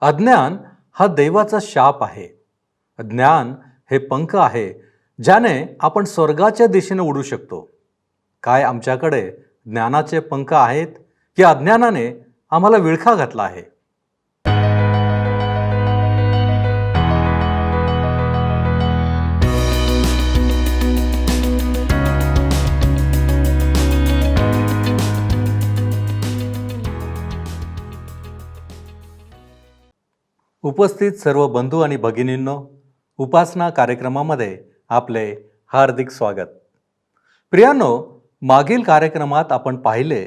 अज्ञान हा देवाचा शाप आहे. ज्ञान हे पंख आहे ज्याने आपण स्वर्गाच्या दिशेने उडू शकतो. काय आमच्याकडे ज्ञानाचे पंख आहेत की अज्ञानाने आम्हाला विळखा घातला आहे? उपस्थित सर्व बंधू आणि भगिनींनो, उपासना कार्यक्रमामध्ये आपले हार्दिक स्वागत. प्रियांनो, मागील कार्यक्रमात आपण पाहिले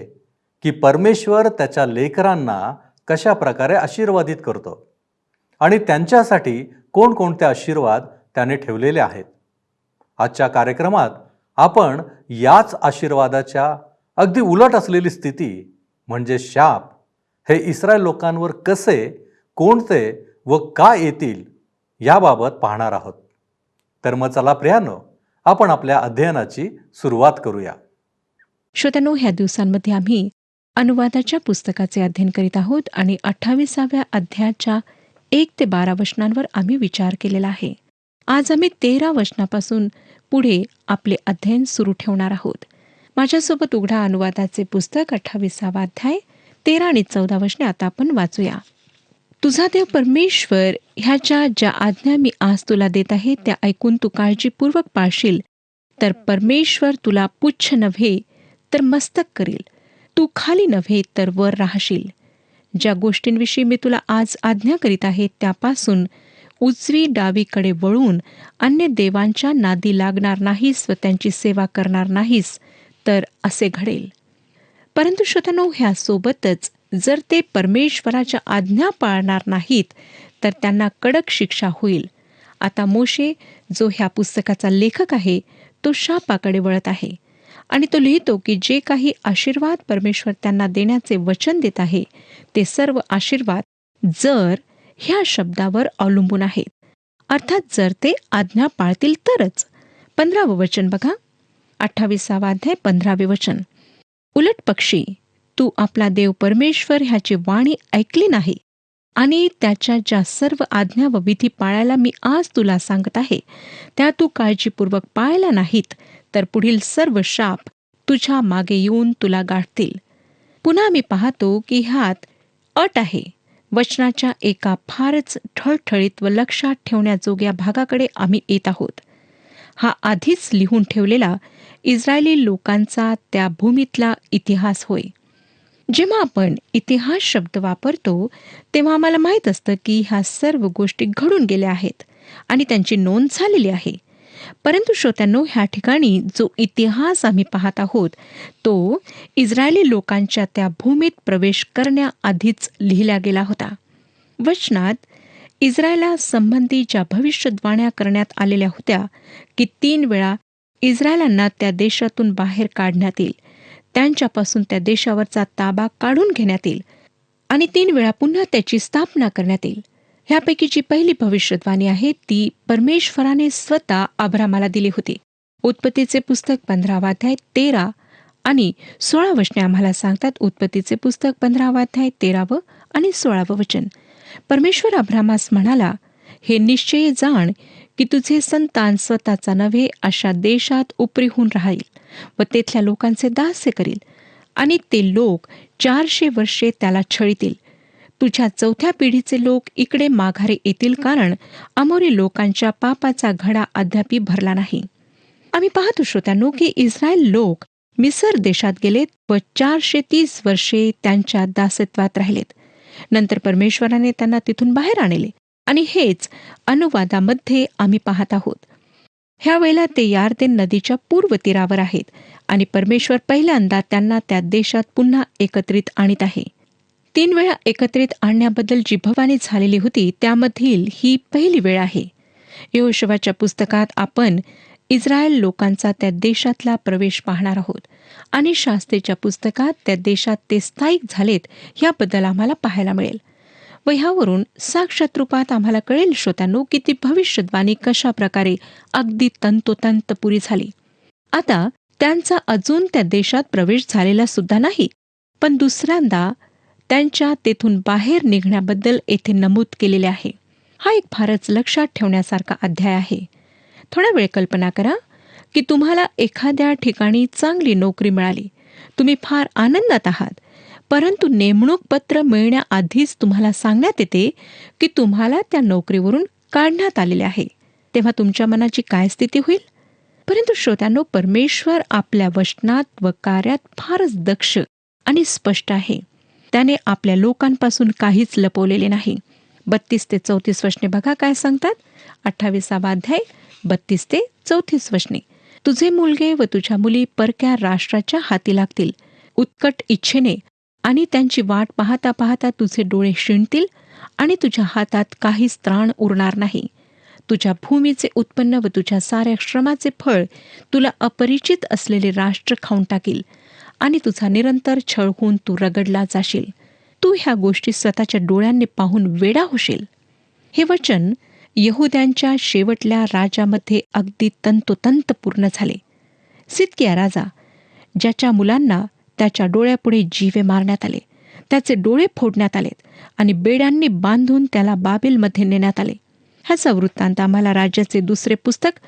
की परमेश्वर त्याच्या लेकरांना कशा प्रकारे आशीर्वादित करतो आणि त्यांच्यासाठी कोणकोणते आशीर्वाद त्याने ठेवलेले आहेत. आजच्या कार्यक्रमात आपण याच आशीर्वादाच्या अगदी उलट असलेली स्थिती म्हणजे शाप हे इस्रायल लोकांवर कसे, कोणते व का येतील याबाबत पाहणार आहोत. तर मग चला प्रियांनो, आपण आपल्या अध्ययनाची सुरुवात करूया. श्रोत्यांनो, ह्या दिवसांमध्ये आम्ही अनुवादाच्या पुस्तकाचे अध्ययन करीत आहोत आणि 28व्या अध्यायाच्या 1 ते 12 वचनांवर आम्ही विचार केलेला आहे. आज आम्ही 13 वचनापासून पुढे आपले अध्ययन सुरू ठेवणार आहोत. माझ्यासोबत उघडा अनुवादाचे पुस्तक 28वा अध्याय 13 आणि 14 वचने आता आपण वाचूया. तुझा देव परमेश्वर ह्याच्या ज्या आज्ञा मी आज तुला देत आहे त्या ऐकून तू काळजीपूर्वक पाळशील, तर परमेश्वर तुला पुच्छ नव्हे तर मस्तक करील, तू खाली नव्हे तर वर राहशील. ज्या गोष्टींविषयी मी तुला आज आज्ञा करीत आहे त्यापासून उजवी डावीकडे वळून अन्य देवांच्या नादी लागणार नाहीस व त्यांची सेवा करणार नाहीस, तर असे घडेल. परंतु श्रोत्यांनो, ह्यासोबतच जर ते परमेश्वराच्या आज्ञा पाळणार नाहीत तर त्यांना कडक शिक्षा होईल. आता मोशे, जो ह्या पुस्तकाचा लेखक आहे, तो शापाकडे वळत आहे आणि तो लिहितो की जे काही आशीर्वाद परमेश्वर त्यांना देण्याचे वचन देत आहे ते सर्व आशीर्वाद जर ह्या शब्दावर अवलंबून आहेत, अर्थात जर ते आज्ञा पाळतील तरच. 15वं वचन बघा, 28वा अध्याय 15वे वचन. उलट पक्षी तू आपला देव परमेश्वर ह्याची वाणी ऐकली नाही आणि त्याच्या ज्या सर्व आज्ञा व विधी पाळायला मी आज तुला सांगत आहे त्या तू काळजीपूर्वक पाळल्या नाहीत, तर पुढील सर्व शाप तुझ्या मागे येऊन तुला गाठतील. पुन्हा मी पाहतो की ह्यात अट आहे. वचनाच्या एका फारच ठळठळीत व लक्षात ठेवण्याजोग्या भागाकडे आम्ही येत आहोत. हा आधीच लिहून ठेवलेला इस्रायली लोकांचा त्या भूमीतला इतिहास होय. जेव्हा आपण इतिहास शब्द वापरतो तेव्हा आम्हाला माहीत असतं की ह्या सर्व गोष्टी घडून गेल्या आहेत आणि त्यांची नोंद झालेली आहे. परंतु श्रोत्यांनो, ह्या ठिकाणी जो इतिहास आम्ही पाहत आहोत तो इस्रायली लोकांच्या त्या भूमीत प्रवेश करण्याआधीच लिहिला गेला होता. वचनात इस्रायला संबंधी ज्या भविष्यवाण्या करण्यात आलेल्या होत्या की 3 वेळा इस्रायलांना त्या देशातून बाहेर काढण्यात येईल, त्यांच्यापासून त्या देशावरचा ताबा काढून घेण्यात येईल आणि 3 वेळा पुन्हा त्याची स्थापना करण्यात येईल. ह्यापैकीची पहिली भविष्यवाणी आहे ती परमेश्वराने स्वतः अब्रामाला दिली होती. उत्पत्तीचे पुस्तक 15वा अध्याय 13 आणि 16 वचने आम्हाला सांगतात. उत्पत्तीचे पुस्तक 15वा अध्याय 13 आणि 16 वचन. परमेश्वर अब्रामास म्हणाला, हे निश्चय जाण की तुझे संतान स्वतःचा नव्हे अशा देशात उपरी होऊन राहील व तेथल्या लोकांचे दास्य करील आणि ते लोक 400 वर्षे त्याला छळीतील. तुझ्या 4थ्या पिढीचे लोक इकडे माघारी येतील, कारण अमोरी लोकांच्या पापाचा घडा अद्यापी भरला नाही. आम्ही पाहतो श्रोत्यांनो की इस्रायल लोक मिसर देशात गेलेत व 430 वर्षे त्यांच्या दासत्वात राहिलेत. नंतर परमेश्वराने त्यांना तिथून बाहेर आणले आणि हेच अनुवादामध्ये आम्ही पाहत आहोत. ह्या वेळेला ते यार्देन नदीच्या पूर्व तीरावर आहेत आणि परमेश्वर पहिल्यांदा त्यांना त्या देशात पुन्हा एकत्रित आणीत आहे. 3 वेळा एकत्रित आणण्याबद्दल जी भवानी झालेली होती त्यामधील ही पहिली वेळ आहे. यहोशुवाच्या पुस्तकात आपण इस्रायल लोकांचा त्या देशातला प्रवेश पाहणार आहोत आणि शास्त्रीच्या पुस्तकात त्या देशात ते स्थायिक झालेत याबद्दल आम्हाला पाहायला मिळेल. व ह्यावरून साक्षात रूपात आम्हाला कळेल श्रोत्यांनो की ती भविष्यवाणी कशा प्रकारे अगदी तंतोतंत पुरी झाली. आता त्यांचा अजून त्या देशात प्रवेश झालेला सुद्धा नाही, पण दुसऱ्यांदा त्यांच्या तेथून बाहेर निघण्याबद्दल येथे नमूद केलेले आहे. हा एक फारच लक्षात ठेवण्यासारखा अध्याय आहे. थोडा वेळ कल्पना करा की तुम्हाला एखाद्या ठिकाणी चांगली नोकरी मिळाली. तुम्ही फार आनंदात आहात, परंतु नेमणूक पत्र मिळण्याआधीच तुम्हाला सांगण्यात येते की तुम्हाला त्या नोकरीवरून काढण्यात आलेले आहे. तेव्हा तुमच्या मनाची काय स्थिती होईल? परंतु श्रोत्यांनो, परमेश्वर आपल्या वचनात व कार्यात फारच दक्ष आणि स्पष्ट आहे. त्याने आपल्या लोकांपासून काहीच लपवलेले नाही. 32 ते 34 वचने बघा काय सांगतात. 28वा अध्याय 32 ते 34 वचने. तुझे मुलगे व तुझ्या मुली परक्या राष्ट्राच्या हाती लागतील उत्कट इच्छेने, आणि त्यांची वाट पाहता पाहता तुझे डोळे शिणतील आणि तुझ्या हातात काहीच त्राण उरणार नाही. तुझ्या भूमीचे उत्पन्न व तुझ्या साऱ्या श्रमाचे फळ तुला अपरिचित असलेले राष्ट्र खाऊन टाकील, आणि तुझा निरंतर छळ होऊन तू रगडला जाशील. तू ह्या गोष्टी स्वतःच्या डोळ्यांनी पाहून वेडा होशील. हे वचन यहुद्यांच्या शेवटल्या राजामध्ये अगदी तंतोतंत पूर्ण झाले. सिदकिया राजा, ज्याच्या मुलांना त्याच्या डोळ्यापुढे जीवे मारण्यात आले, त्याचे डोळे फोडण्यात आलेत आणि बेड्यांनी बांधून त्याला बाबेलमध्ये नेण्यात आले. ह्याचा वृत्तांत आम्हाला राजाचे दुसरे पुस्तक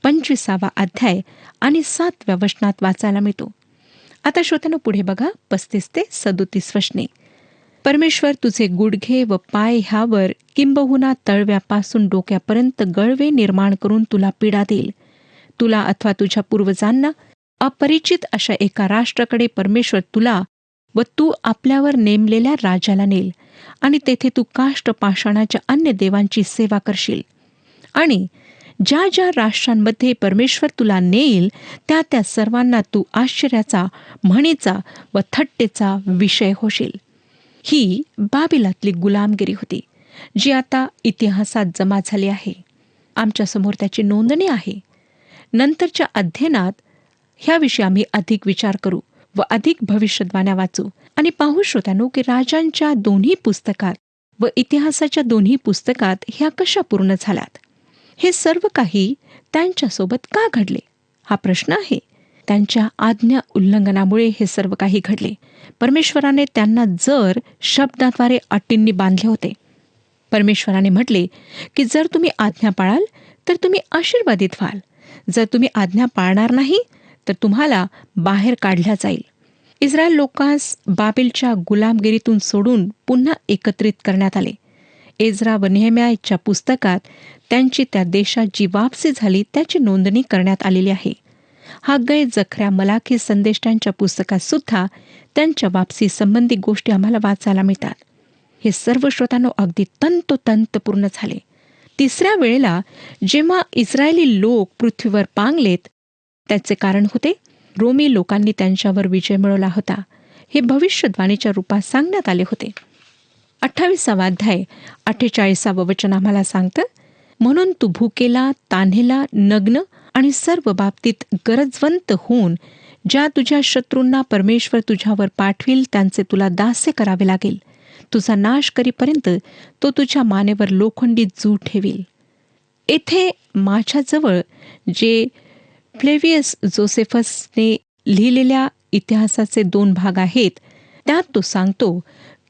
25वा अध्याय आणि 7व्या वचनात वाचायला मिळतो. आता श्रोत्यांनो, पुढे बघा 35 ते 37 वचने. परमेश्वर तुझे गुडघे व पाय ह्यावर किंबहुना तळव्यापासून डोक्यापर्यंत गळवे निर्माण करून तुला पीडा देईल. तुला अथवा तुझ्या पूर्वजांना अपरिचित अशा एका राष्ट्राकडे परमेश्वर तुला व तू आपल्यावर नेमलेल्या राजाला नेल, आणि तेथे तू काष्ट पाषाणाच्या अन्य देवांची सेवा करशील. आणि ज्या ज्या राष्ट्रांमध्ये परमेश्वर तुला नेईल त्या त्या सर्वांना तू आश्चर्याचा, म्हणीचा व थट्टेचा विषय होशील. ही बाबिलातली गुलामगिरी होती, जी आता इतिहासात जमा झाली आहे. आमच्यासमोर त्याची नोंदणी आहे. नंतरच्या अध्ययनात ह्याविषयी आम्ही अधिक विचार करू व अधिक भविष्यवाण्या वाचू आणि पाहू श्रोत्यांनो की राजांच्या दोन्ही पुस्तकात व इतिहासाच्या दोन्ही पुस्तकात ह्या कशा पूर्ण झाल्यात. हे सर्व काही त्यांच्यासोबत का घडले हा प्रश्न आहे. त्यांच्या आज्ञा उल्लंघनामुळे हे सर्व काही घडले. परमेश्वराने त्यांना जर शब्दाद्वारे अटींनी बांधले होते. परमेश्वराने म्हटले की जर तुम्ही आज्ञा पाळाल तर तुम्ही आशीर्वादित व्हाल, जर तुम्ही आज्ञा पाळणार नाही तर तुम्हाला बाहेर काढल्या जाईल. इस्रायल लोकांस बाबेलच्या गुलामगिरीतून सोडून पुन्हा एकत्रित करण्यात आले. एज्रा व नेहम्याच्या पुस्तकात त्यांची त्या देशात जी वापसी झाली त्याची नोंदणी करण्यात आलेली आहे. हग्गय, जखऱ्या, मलाखी संदेष्टांच्या पुस्तकात सुद्धा त्यांच्या वापसी संबंधी गोष्टी आम्हाला वाचायला मिळतात. हे सर्व श्रोतांनो अगदी तंतोतंत पूर्ण झाले. तिसऱ्या वेळेला जेव्हा इस्रायली लोक पृथ्वीवर पांगलेत त्याचे कारण होते रोमी लोकांनी त्यांच्यावर विजय मिळवला होता. हे भविष्यवाणीच्या रूपात सांगण्यात आले होते. 28वा अध्याय 48वा वचन आम्हाला सांगतं, म्हणून तू भुकेला, तान्हेला, नग्न आणि सर्व बाबतीत गरजवंत होऊन ज्या तुझ्या शत्रूंना परमेश्वर तुझ्यावर पाठवील त्यांचे तुला दास्य करावे लागेल. तुझा नाश करीपर्यंत तो तुझ्या मानेवर लोखंडी जू ठेवील. येथे माझ्याजवळ जे फ्लेवियस जोसेफसने लिहिलेल्या इतिहासाचे 2 भाग आहेत त्यात तो सांगतो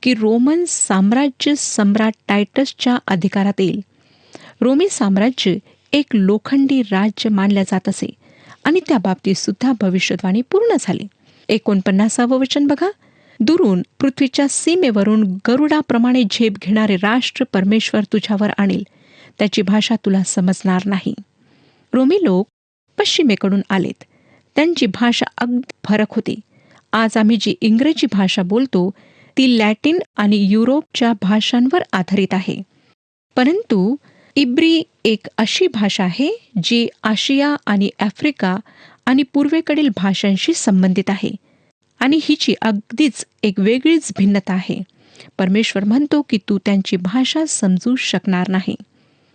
की रोमन साम्राज्य सम्राट टायटसच्या अधिकारात येईल. रोमी साम्राज्य एक लोखंडी राज्य मानल्या जात असे आणि त्या बाबतीत सुद्धा भविष्यवाणी पूर्ण झाली. 49वा वचन बघा, दुरून पृथ्वीच्या सीमेवरून गरुडाप्रमाणे झेप घेणारे राष्ट्र परमेश्वर तुझ्यावर आणेल, त्याची भाषा तुला समजणार नाही. रोमी लोक पश्चिमेकडून आलेत. त्यांची भाषा अगदी फरक होती. आज आम्ही जी इंग्रजी भाषा बोलतो ती लॅटिन आणि युरोपच्या भाषांवर आधारित आहे. परंतु इब्री एक अशी भाषा आहे जी आशिया आणि आफ्रिका आणि पूर्वेकडील भाषांशी संबंधित आहे आणि हिची अगदीच एक वेगळीच भिन्नता आहे. परमेश्वर म्हणतो की तू त्यांची भाषा समजू शकणार नाही.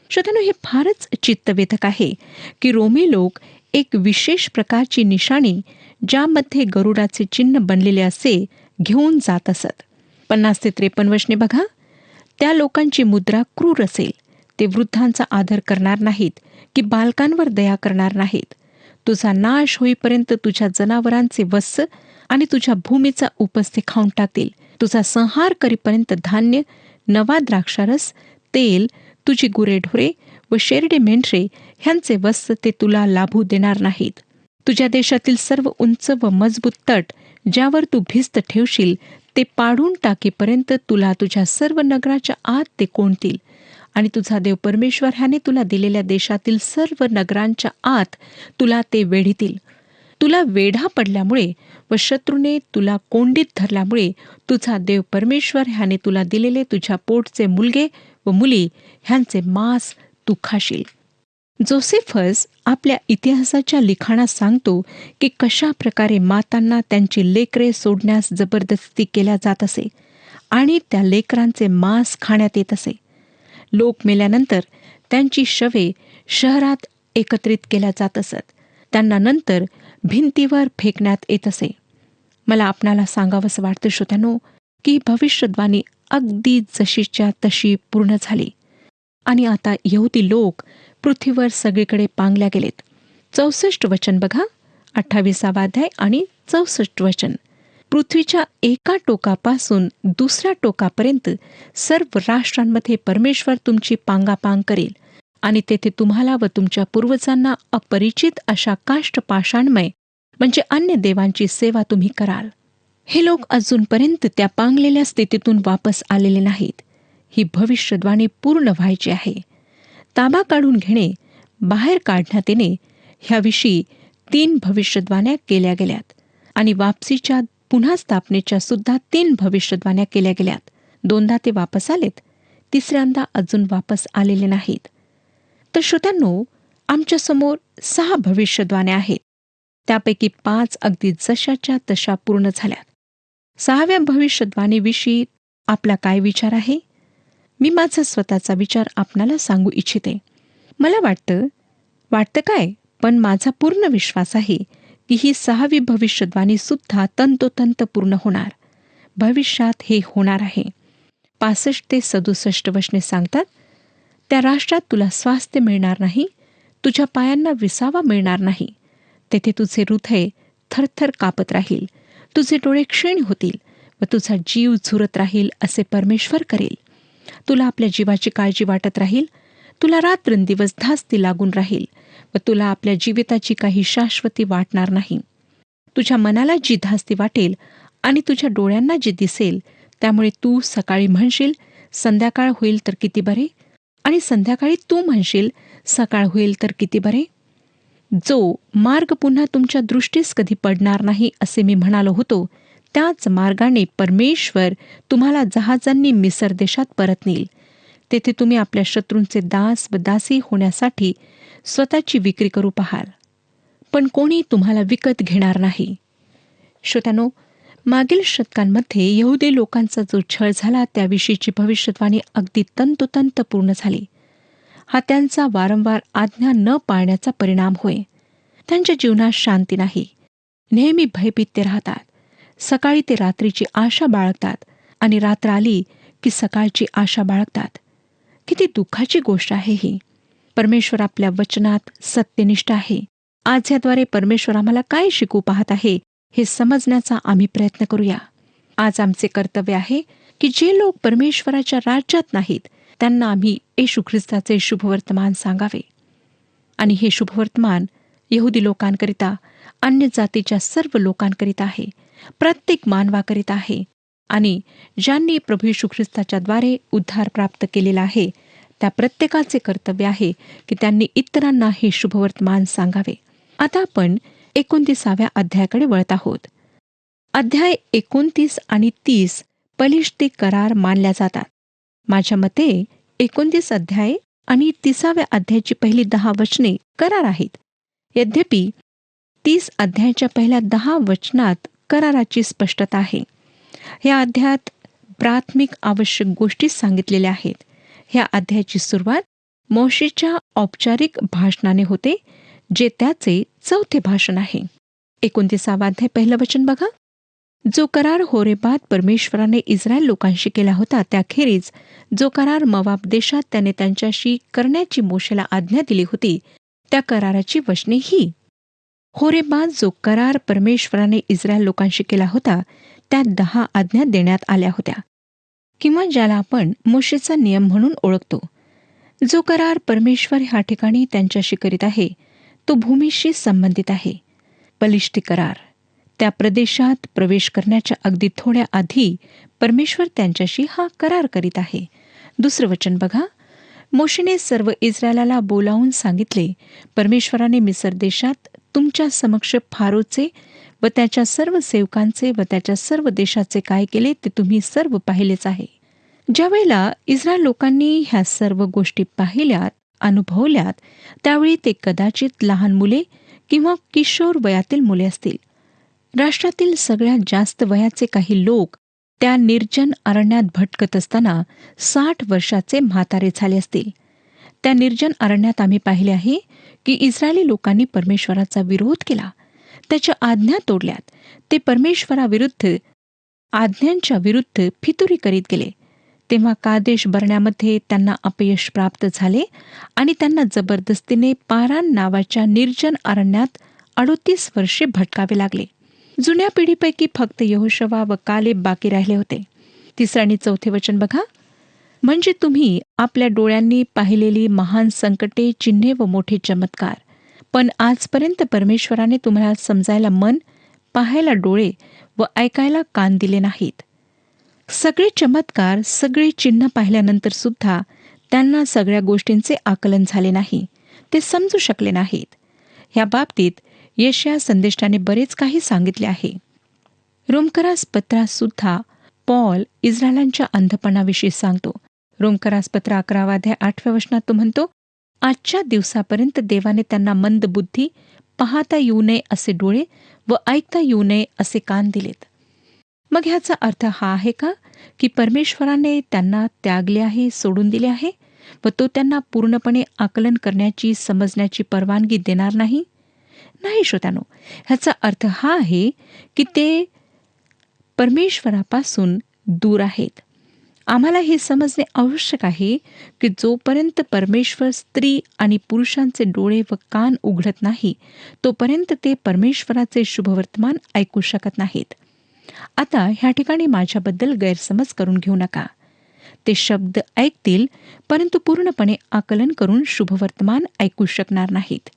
श्रोत्यांनो, हे फारच चित्तवेधक आहे की रोमी लोक एक विशेष प्रकारची निशाणी ज्यामध्ये गरुडाचे चिन्ह बनलेले असे घेऊन जात असत. 50 ते 53 वचने बघा, त्या लोकांची मुद्रा क्रूर असेल. ते वृद्धांचा आदर करणार नाहीत की बालकांवर दया करणार नाहीत. तुझा नाश होईपर्यंत तुझ्या जनावरांचे वत्स आणि तुझ्या भूमीचा उपस्थे खाऊन टाकतील. तुझा संहार करीपर्यंत धान्य, नवा द्राक्षारस, तेल, तुझी गुरेढोरे व शेरडे मेंढरे ह्यांचे वस्त्र ते तुला लाभू देणार नाहीत. तुझ्या देशातील सर्व उंच व मजबूत तट ज्यावर तू भिस्त ठेवशील ते पाडून टाकीपर्यंत तुला तुझ्या सर्व नगराच्या आत ते कोंडतील. आणि तुझा देव परमेश्वर ह्याने तुला दिलेल्या देशातील सर्व नगरांच्या आत तुला ते वेढीतील. तुला वेढा पडल्यामुळे व शत्रूने तुला कोंडीत धरल्यामुळे तुझा देव परमेश्वर ह्याने तुला दिलेले तुझ्या पोटचे मुलगे व मुली ह्यांचे मांस तू खाशील. जोसेफस आपल्या इतिहासाच्या लिखाणात सांगतो की कशा प्रकारे मातांना त्यांची लेकरे सोडण्यास जबरदस्ती केल्या जात असे आणि त्या लेकरांचे मांस खाण्यात येत असे. लोक मेल्यानंतर त्यांची शवे शहरात एकत्रित केल्या जात असत. त्यांना नंतर भिंतीवर फेकण्यात येत असे. मला आपणाला सांगावंसं वाटतं श्रोत्यानो, की भविष्यवाणी अगदी जशीच्या तशी पूर्ण झाली आणि आता यहुदी लोक पृथ्वीवर सगळीकडे पांगल्या गेलेत. 64 वचन बघा, 28 अध्याय आणि 64 वचन. पृथ्वीच्या एका टोकापासून दुसऱ्या टोकापर्यंत सर्व राष्ट्रांमध्ये परमेश्वर तुमची पांगापांग करेल आणि तेथे तुम्हाला व तुमच्या पूर्वजांना अपरिचित अशा काष्ठपाषाणमय म्हणजे अन्य देवांची सेवा तुम्ही कराल. हे लोक अजूनपर्यंत त्या पांगलेल्या स्थितीतून वापस आलेले नाहीत. ही भविष्यवाणी पूर्ण व्हायची आहे. ताबा काढून घेणे, बाहेर काढण्यात येणे ह्याविषयी 3 भविष्यवाण्या केल्या गेल्यात आणि वापसीच्या पुन्हा स्थापनेच्या सुद्धा 3 भविष्यवाण्या केल्या गेल्यात. 2दा ते वापस आलेत, तिसऱ्यांदा अजून वापस आलेले नाहीत. तर श्रोत्यांनो, आमच्या समोर 6 भविष्यवाण्या आहेत. त्यापैकी 5 अगदी जशाच्या तशा पूर्ण झाल्यात. 6व्या भविष्यवाणीविषयी आपला काय विचार आहे? मी माझा स्वतःचा विचार आपणाला सांगू इच्छिते. मला वाटतं काय, पण माझा पूर्ण विश्वास आहे की ही 6वी भविष्यवाणी सुद्धा तंतोतंत पूर्ण होणार. भविष्यात हे होणार आहे. 65 ते 67 वचने सांगतात, त्या राष्ट्रात तुला स्वास्थ्य मिळणार नाही, तुझ्या पायांना विसावा मिळणार नाही. तेथे तुझे हृदय थरथर कापत राहील, तुझे डोळे क्षीण होतील व तुझा जीव झुरत राहील असे परमेश्वर करेल. तुला आपल्या जीवाची काळजी वाटत राहील, तुला रात्रंदिवस धास्ती लागून राहील व तुला आपल्या जीविताची काही शाश्वती वाटणार नाही. तुझ्या मनाला जी धास्ती वाटेल आणि तुझ्या डोळ्यांना जे दिसेल त्यामुळे तू सकाळी म्हणशील संध्याकाळ होईल तर किती बरे, आणि संध्याकाळी तू म्हणशील सकाळ होईल तर किती बरे. जो मार्ग पुन्हा तुमच्या दृष्टीस कधी पडणार नाही असे मी म्हणालो होतो, त्याच मार्गाने परमेश्वर तुम्हाला जहाजांनी मिसर देशात परत नेईल. तेथे तुम्ही आपल्या शत्रूंचे दास व दासी होण्यासाठी स्वतःची विक्री करू पाहाल, पण कोणी तुम्हाला विकत घेणार नाही. श्रोत्यानो, मागील शतकांमध्ये यहुदी लोकांचा जो छळ झाला त्याविषयीची भविष्यवाणी अगदी तंतोतंत पूर्ण झाली. हा त्यांचा वारंवार आज्ञा न पाळण्याचा परिणाम होय. त्यांच्या जीवनात शांती नाही. नेहमी भयभीत ते राहतात. सकाळी ते रात्रीची आशा बाळगतात आणि रात्र आली की सकाळची आशा बाळगतात. किती दुःखाची गोष्ट आहे ही. परमेश्वर आपल्या वचनात सत्यनिष्ठ आहे. आज ह्याद्वारे परमेश्वर आम्हाला काय शिकवू पाहत आहे हे समजण्याचा आम्ही प्रयत्न करूया. आज आमचे कर्तव्य आहे की जे लोक परमेश्वराच्या राज्यात नाहीत त्यांना आम्ही येशू ख्रिस्ताचे शुभवर्तमान सांगावे. आणि हे शुभवर्तमान यहुदी लोकांकरिता, अन्य जातीच्या सर्व लोकांकरिता आहे, प्रत्येक मानवाकरिता आहे. आणि ज्यांनी प्रभू येशू ख्रिस्ताच्या द्वारे उद्धार प्राप्त केलेला आहे त्या प्रत्येकाचे कर्तव्य आहे की त्यांनी इतरांना हे शुभवर्तमान सांगावे. आता आपण 29व्या अध्यायाकडे वळत आहोत. अध्याय 29 आणि 30 पलिश्ती करार मानल्या जातात. माझ्या मते 29 अध्याय आणि 30व्या अध्यायाची पहिली 10 वचने करार आहेत. यद्यपि 30 अध्यायाच्या पहिल्या 10 वचनात कराराची स्पष्टता आहे. या अध्यायात प्राथमिक आवश्यक गोष्टी सांगितलेल्या आहेत. ह्या अध्यायाची सुरुवात मोशेच्या औपचारिक भाषणाने होते, जे त्याचे 4थे भाषण आहे. 29वा अध्याय पहिलं वचन बघा. जो करार होरेबात परमेश्वराने इस्रायल लोकांशी केला होता, त्याखेरीज जो करार मोवाब देशात त्याने त्यांच्याशी करण्याची मोशेला आज्ञा दिली होती, त्या कराराची वचने ही. होरेबात जो करार परमेश्वराने इस्रायल लोकांशी केला होता त्या 10 आज्ञा देण्यात आल्या होत्या, किंवा ज्याला आपण मोशेचा नियम म्हणून ओळखतो. जो करार परमेश्वर ह्या ठिकाणी त्यांच्याशी करीत आहे तो भूमीशी संबंधित आहे. बलिष्ठी करार. त्या प्रदेशात प्रवेश करण्याच्या अगदी थोड्या आधी परमेश्वर त्यांच्याशी हा करार करीत आहे. दुसरं वचन बघा. मोशेने सर्व इस्रायलाला बोलावून सांगितले, परमेश्वराने मिस्र देशात तुमच्या समक्ष फारोचे व त्याच्या सर्व सेवकांचे व त्याच्या सर्व देशाचे काय केले ते तुम्ही सर्व पाहिलेच आहे. ज्यावेळेला इस्रायल लोकांनी ह्या सर्व गोष्टी पाहिल्यात, अनुभवल्यात, त्यावेळी ते कदाचित लहान मुले किंवा किशोर वयातील मुले असतील. राष्ट्रातील सगळ्यात जास्त वयाचे काही लोक त्या निर्जन अरण्यात भटकत असताना 60 वर्षाचे म्हातारे झाले असतील. त्या निर्जन अरण्यात आम्ही पाहिले आहे की इस्रायली लोकांनी परमेश्वराचा विरोध केला, त्याच्या आज्ञा तोडल्यात. ते परमेश्वराविरुद्ध, आज्ञांच्या विरुद्ध फितुरी करीत गेले. तेव्हा कादेश बर्ण्यामध्ये त्यांना अपयश प्राप्त झाले आणि त्यांना जबरदस्तीने पारान नावाच्या निर्जन अरण्यात 38 वर्षे भटकावे लागले. जुन्या पिढीपैकी फक्त यहोशवा व कालेब बाकी राहिले होते. 3 आणि 4 वचन बघा. म्हणजे तुम्ही आपल्या डोळ्यांनी पाहिलेली महान संकटे, चिन्हे व मोठे चमत्कार, पण आजपर्यंत परमेश्वराने तुम्हाला समजायला मन, पाहायला डोळे व ऐकायला कान दिले नाहीत. सगळे चमत्कार, सगळे चिन्ह पाहिल्यानंतर सुद्धा त्यांना सगळ्या गोष्टींचे आकलन झाले नाही. ते समजू शकले नाहीत. ह्या बाबतीत यशाया संदेष्टाने बरेच काही सांगितले आहे. रोमकरास पत्रात सुद्धा पॉल इस्रायलांच्या अंधपणाविषयी सांगतो. रोमकरास पत्र 11 अध्याय 8 वचनात तो म्हणतो, आजच्या दिवसापर्यंत देवाने त्यांना मंद बुद्धी, पाहता येऊ नये असे डोळे व ऐकता येऊ नये असे कान दिलेत. मग ह्याचा अर्थ हा आहे का की परमेश्वराने त्यांना त्यागले आहे, सोडून दिले आहे व तो त्यांना पूर्णपणे आकलन करण्याची, समजण्याची परवानगी देणार नाही? नाही श्रोत्यानो, ह्याचा अर्थ हा आहे की ते परमेश्वरापासून दूर आहेत. आम्हाला हे समजणे आवश्यक आहे की जोपर्यंत परमेश्वर स्त्री आणि पुरुषांचे डोळे व कान उघडत नाही, तोपर्यंत ते परमेश्वराचे शुभवर्तमान ऐकू शकत नाहीत. आता ह्या ठिकाणी माझ्याबद्दल गैरसमज करून घेऊ नका. ते शब्द ऐकतील, परंतु पूर्णपणे आकलन करून शुभवर्तमान ऐकू शकणार नाहीत.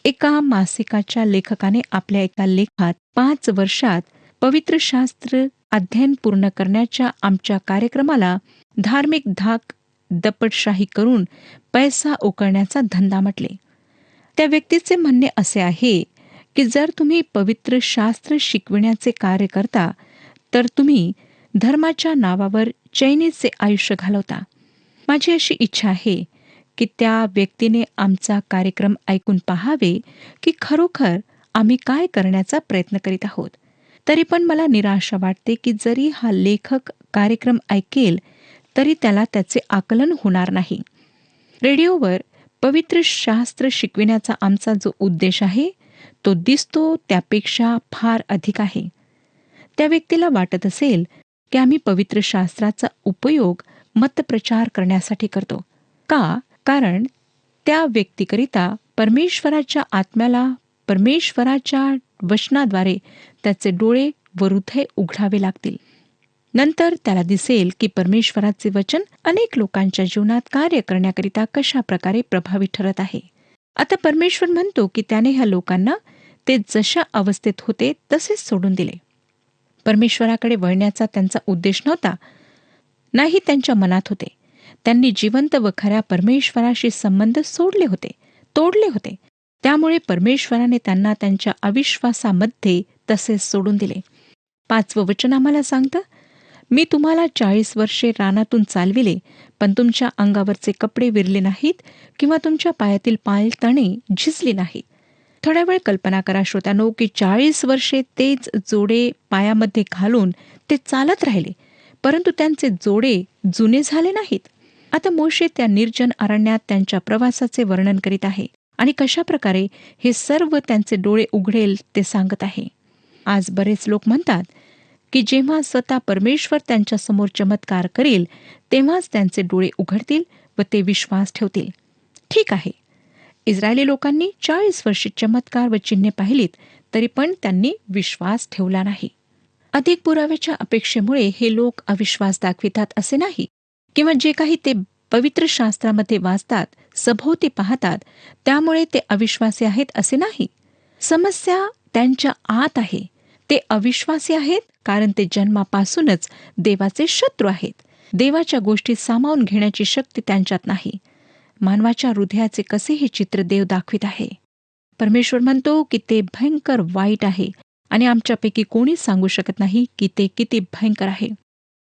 एका मासिकाच्या लेखकाने आपल्या एका लेखात 5 वर्षात पवित्र शास्त्र अध्ययन पूर्ण करण्याच्या आमच्या कार्यक्रमाला धार्मिक धाक, दपटशाही करून पैसा उकळण्याचा धंदा म्हटले. त्या व्यक्तीचे म्हणणे असे आहे की जर तुम्ही पवित्र शास्त्र शिकविण्याचे कार्य करता तर तुम्ही धर्माच्या नावावर चैनीचे आयुष्य घालवता. माझी अशी इच्छा आहे की त्या व्यक्तीने आमचा कार्यक्रम ऐकून पाहावे की खरोखर आम्ही काय करण्याचा प्रयत्न करीत आहोत. तरी पण मला निराशा वाटते की जरी हा लेखक कार्यक्रम ऐकेल तरी त्याला त्याचे आकलन होणार नाही. रेडिओवर पवित्र शास्त्र शिकविण्याचा आमचा जो उद्देश आहे तो दिसतो त्यापेक्षा फार अधिक आहे. त्या व्यक्तीला वाटत असेल की आम्ही पवित्र शास्त्राचा उपयोग मतप्रचार करण्यासाठी करतो. का? कारण त्या व्यक्तीकरिता परमेश्वराच्या आत्म्याला परमेश्वराच्या वचनाद्वारे त्याचे डोळे व हृदय उघडावे लागतील. नंतर त्याला दिसेल की परमेश्वराचे वचन अनेक लोकांच्या जीवनात कार्य करण्याकरिता कशा प्रकारे प्रभावी ठरत आहे. आता परमेश्वर म्हणतो की त्याने ह्या लोकांना ते जशा अवस्थेत होते तसेच सोडून दिले. परमेश्वराकडे वळण्याचा त्यांचा उद्देश नव्हता, नाही त्यांच्या मनात होते. त्यांनी जिवंत व खऱ्या परमेश्वराशी संबंध सोडले होते, तोडले होते. त्यामुळे परमेश्वराने त्यांना त्यांच्या अविश्वासामध्ये तसेच सोडून दिले. 5वं वचन आम्हाला सांगतं, मी तुम्हाला 40 वर्षे रानातून चालविले, पण तुमच्या अंगावरचे कपडे विरले नाहीत किंवा तुमच्या पायातील पायतणे झिजली नाहीत. थोड्या वेळ कल्पना करा श्रोत्यानो की 40 वर्षे तेच जोडे पायामध्ये घालून ते चालत राहिले, परंतु त्यांचे जोडे जुने झाले नाहीत. आता मोशे त्या निर्जन अरण्यात त्यांच्या प्रवासाचे वर्णन करीत आहे आणि कशा प्रकारे हे सर्व त्यांचे डोळे उघडेल ते सांगत आहे. आज बरेच लोक म्हणतात की जेव्हा स्वतः परमेश्वर त्यांच्या समोर चमत्कार करेल तेव्हाच त्यांचे डोळे उघडतील व ते विश्वास ठेवतील. ठीक आहे, इस्रायली लोकांनी 40 वर्षे चमत्कार व चिन्हे पाहिलीत तरी पण त्यांनी विश्वास ठेवला नाही. अधिक पुराव्याच्या अपेक्षेमुळे हे लोक अविश्वास दाखवितात असे नाही, किंवा जे काही ते पवित्र शास्त्रामध्ये वाचतात, सभोवती पाहतात, त्यामुळे ते अविश्वासी आहेत असे नाही. समस्या त्यांच्या आत आहे. ते अविश्वासी आहेत कारण ते जन्मापासूनच देवाचे शत्रू आहेत. देवाच्या गोष्टी सामावून घेण्याची शक्ती त्यांच्यात नाही. मानवाच्या हृदयाचे कसे हे चित्र देव दाखवित आहे. परमेश्वर म्हणतो की ते भयंकर वाईट आहे आणि आमच्यापैकी कोणीच सांगू शकत नाही की ते किती भयंकर आहे.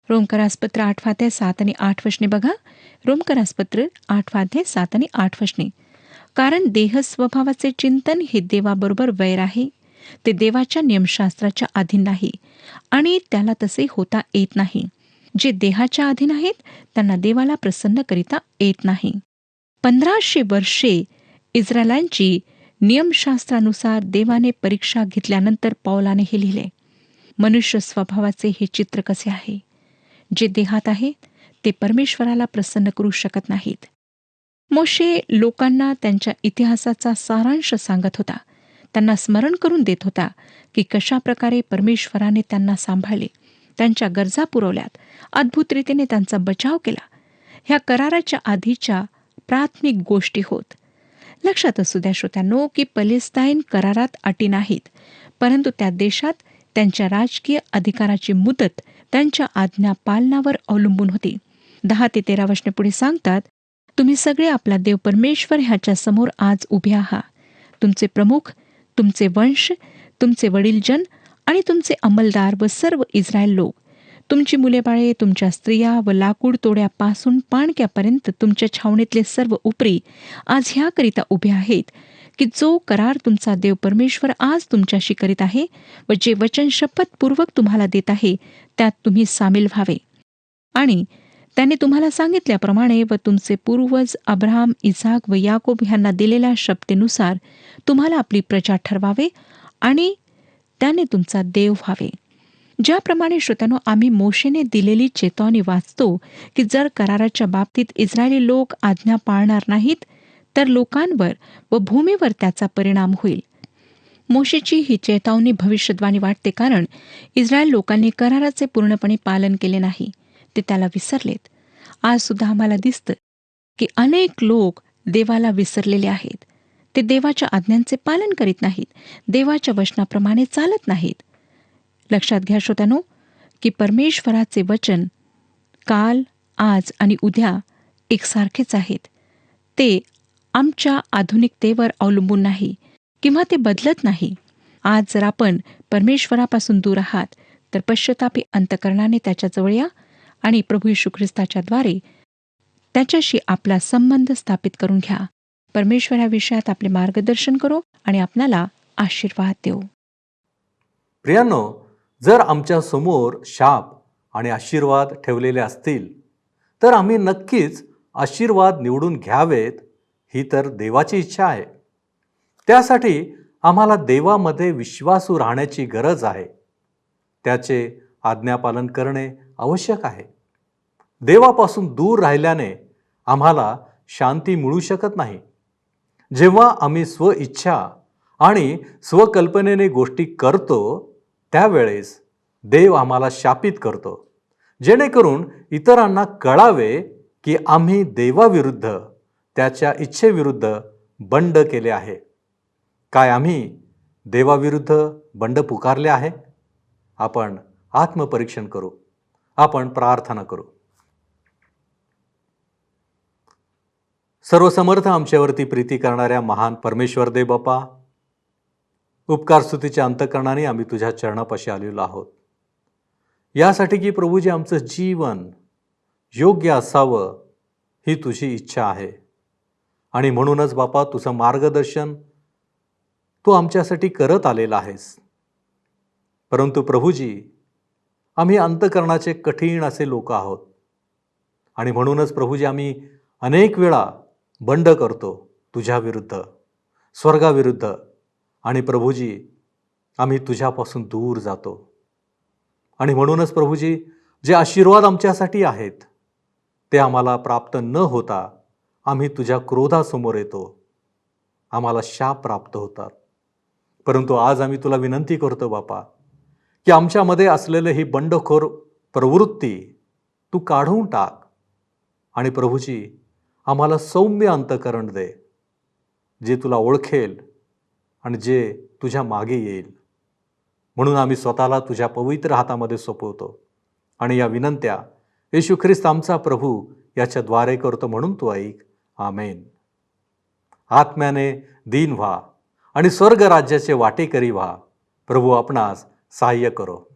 रोमकरासपत्र 8:7-8 बघा. रोमकरासपत्र 8:7-8. कारण देह स्वभावाचे चिंतन हे देवाबरोबर वैर आहे. ते देवाच्या नियमशास्त्राच्या अधीन नाही आणि त्याला तसे होता येत नाही. जे देहाच्या अधीन आहेत त्यांना देवाला प्रसन्न करिता येत नाही. 1500 वर्षे इस्रायलांची नियमशास्त्रानुसार देवाने परीक्षा घेतल्यानंतर पौलाने हे लिहिले. मनुष्य स्वभावाचे हे चित्र कसे आहे. जे देहात आहेत ते परमेश्वराला प्रसन्न करू शकत नाहीत. मोशे लोकांना त्यांच्या इतिहासाचा सारांश सांगत होता. त्यांना स्मरण करून देत होता की कशा प्रकारे परमेश्वराने त्यांना सांभाळले, त्यांच्या गरजा पुरवल्यात, अद्भुत रीतीने त्यांचा बचाव केला. ह्या कराराच्या आधीच्या प्राथमिक गोष्टी होत. लक्षात असू द्या श्रोत्यांनो की पॅलेस्टाईन करारात अटी नाहीत, परंतु त्या देशात त्यांच्या राजकीय अधिकाराची मुदत त्यांच्या आज्ञा पालनावर अवलंबून होती. 10-13 पुढे सांगतात, तुम्ही सगळे आपला देव परमेश्वर ह्याच्या समोर आज उभे आहात. तुमचे प्रमुख, तुमचे वंश, तुमचे वडीलजन आणि तुमचे अंमलदार व सर्व इस्रायल लोक, तुमची मुलेबाळे, तुमच्या स्त्रिया व लाकूड तोड्यापासून पाणक्यापर्यंत तुमच्या छावणीतले सर्व उपरी आज ह्याकरिता उभे आहेत की जो करार तुमचा देव परमेश्वर आज तुमच्याशी करीत आहे व जे वचन शपथपूर्वक तुम्हाला देत आहे त्यात तुम्ही सामील व्हावे. आणि त्याने तुम्हाला सांगितल्याप्रमाणे व तुमचे पूर्वज अब्राहम, इसाक व याकोब ह्यांना दिलेल्या शपथेनुसार तुम्हाला आपली प्रजा ठरवावे आणि त्याने तुमचा देव व्हावे. ज्याप्रमाणे श्रोत्यानो आम्ही मोशेने दिलेली चेतावणी वाचतो की जर कराराच्या बाबतीत इस्रायली लोक आज्ञा पाळणार नाहीत तर लोकांवर व भूमीवर त्याचा परिणाम होईल. मोशेची ही चेतावणी भविष्यद्वाणी वाटते, कारण इस्रायल लोकांनी कराराचे पूर्णपणे पालन केले नाही. ते त्याला विसरलेत. आज सुद्धा आम्हाला दिसतं की अनेक लोक देवाला विसरलेले आहेत. ते देवाच्या आज्ञांचे पालन करीत नाहीत, देवाच्या वचनाप्रमाणे चालत नाहीत. लक्षात घ्या श्रोत्यानो की परमेश्वराचे वचन काल, आज आणि उद्या एकसारखेच आहेत. ते आमच्या आधुनिकतेवर अवलंबून नाही किंवा ते बदलत नाही. आज जर आपण परमेश्वरापासून दूर आहात तर पश्चातापी अंतकरणाने त्याच्याजवळ या आणि प्रभू येशू ख्रिस्ताच्या द्वारे त्याच्याशी आपला संबंध स्थापित करून घ्या. परमेश्वर या विषयात आपले मार्गदर्शन करो आणि आपल्याला आशीर्वाद देऊ. प्रियांनो, जर आमच्या समोर शाप आणि आशीर्वाद ठेवलेले असतील तर आम्ही नक्कीच आशीर्वाद निवडून घ्यावेत, ही तर देवाची इच्छा आहे. त्यासाठी आम्हाला देवामध्ये विश्वासू राहण्याची गरज आहे. त्याचे आज्ञापालन करणे आवश्यक आहे. देवापासून दूर राहिल्याने आम्हाला शांती मिळू शकत नाही. जेव्हा आम्ही स्वइच्छा आणि स्वकल्पनेने गोष्टी करतो त्यावेळेस देव आम्हाला शापित करतो, जेणेकरून इतरांना कळावे की आम्ही देवाविरुद्ध, त्याच्या इच्छेविरुद्ध बंड केले आहे. काय आम्ही देवाविरुद्ध बंड पुकारले आहे? आपण आत्मपरीक्षण करू. आपण प्रार्थना करू. सर्वसमर्थ आमच्यावरती प्रीती करणाऱ्या महान परमेश्वर देव बापा, उपकार स्तुतीच्या अंतःकरणाने आम्ही तुझ्या चरणापाशी आलेलो आहोत, यासाठी की प्रभूजी आमचं जीवन योग्य असावं ही तुझी इच्छा आहे. आणि म्हणूनच बापा तुझं मार्गदर्शन तू आमच्यासाठी करत आलेला आहेस. परंतु प्रभूजी आम्ही अंतःकरणाचे कठीण असे लोक आहोत आणि म्हणूनच प्रभूजी आम्ही अनेक वेळा बंड करतो तुझ्या विरुद्ध, स्वर्गाविरुद्ध, आणि प्रभूजी आम्ही तुझ्यापासून दूर जातो. आणि म्हणूनच प्रभूजी जे आशीर्वाद आमच्यासाठी आहेत ते आम्हाला प्राप्त न होता आम्ही तुझ्या क्रोधासमोर येतो, आम्हाला शाप प्राप्त होतात. परंतु आज आम्ही तुला विनंती करतो बापा की आमच्यामध्ये असलेले ही बंडखोर प्रवृत्ती तू काढून टाक आणि प्रभूजी आम्हाला सौम्य अंतःकरण दे, जे तुला ओळखेल आणि जे तुझ्या मागे येईल. म्हणून आम्ही स्वतःला तुझ्या पवित्र हातामध्ये सोपवतो आणि या विनंत्या येशू ख्रिस्त आमचा प्रभू याच्याद्वारे करतो, म्हणून तू ऐक. आमेन. आत्म्याने दीन व्हा आणि स्वर्ग राज्याचे वाटेकरी व्हा. प्रभू आपणास सहाय्य करो.